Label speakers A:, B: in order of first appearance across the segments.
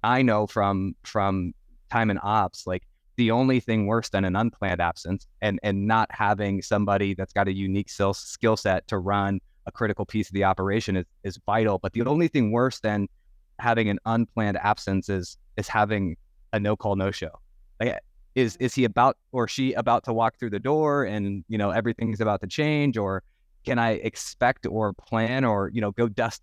A: I know from time in ops, like the only thing worse than an unplanned absence and not having somebody that's got a unique skill set to run a critical piece of the operation is vital. But the only thing worse than having an unplanned absence is having a no call no show. Like, is he about or she about to walk through the door and everything's about to change, or can I expect or plan or go dust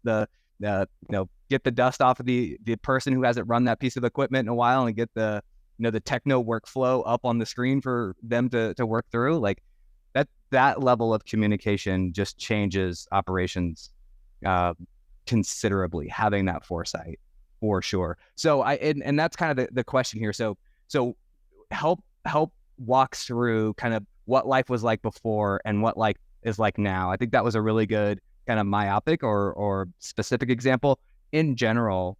A: get the dust off of the person who hasn't run that piece of equipment in a while and get the techno workflow up on the screen for them to work through. Like that level of communication just changes operations uh, considerably, having that foresight for sure. So and that's kind of the question here. So help walk through kind of what life was like before and what life is like now. I think that was a really good kind of myopic or specific example. In general,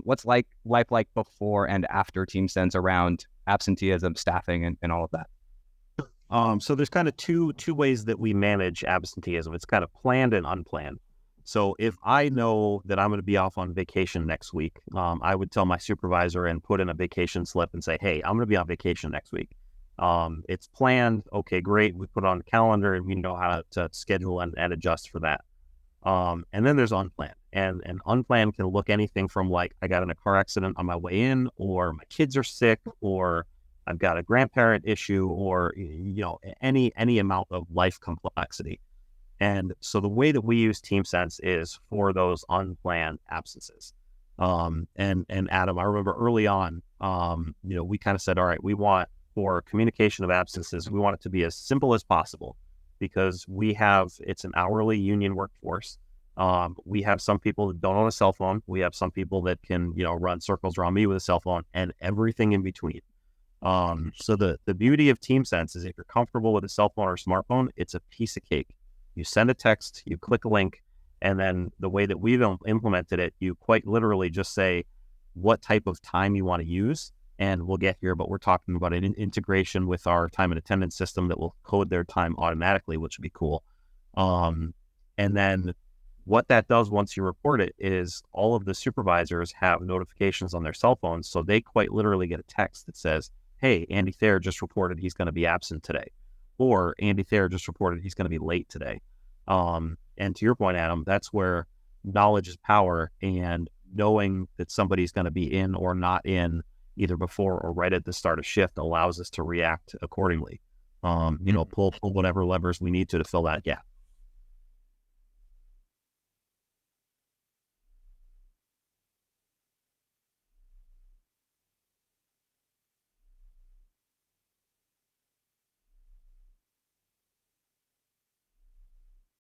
A: what's life like before and after TeamSense around absenteeism, staffing, and all of that?
B: So there's kind of two ways that we manage absenteeism. It's kind of planned and unplanned. So if I know that I'm going to be off on vacation next week, I would tell my supervisor and put in a vacation slip and say, hey, I'm going to be on vacation next week. It's planned. Okay, great. We put it on the calendar and we know how to schedule and adjust for that. And then there's unplanned. And unplanned can look anything from like, I got in a car accident on my way in, or my kids are sick, or I've got a grandparent issue, or any amount of life complexity. And so the way that we use TeamSense is for those unplanned absences. And Adam, I remember early on, we kind of said, all right, we want for communication of absences, we want it to be as simple as possible because it's an hourly union workforce. We have some people that don't own a cell phone. We have some people that can, run circles around me with a cell phone and everything in between. So the beauty of TeamSense is if you're comfortable with a cell phone or smartphone, it's a piece of cake. You send a text, you click a link, and then the way that we've implemented it, you quite literally just say what type of time you want to use, and we'll get here. But we're talking about an integration with our time and attendance system that will code their time automatically, which would be cool. And then what that does once you report it is all of the supervisors have notifications on their cell phones. So they quite literally get a text that says, hey, Andy Thayer just reported he's going to be absent today. Or Andy Thayer just reported he's going to be late today. And to your point, Adam, that's where knowledge is power, and knowing that somebody's going to be in or not in either before or right at the start of shift allows us to react accordingly. Pull whatever levers we need to fill that gap.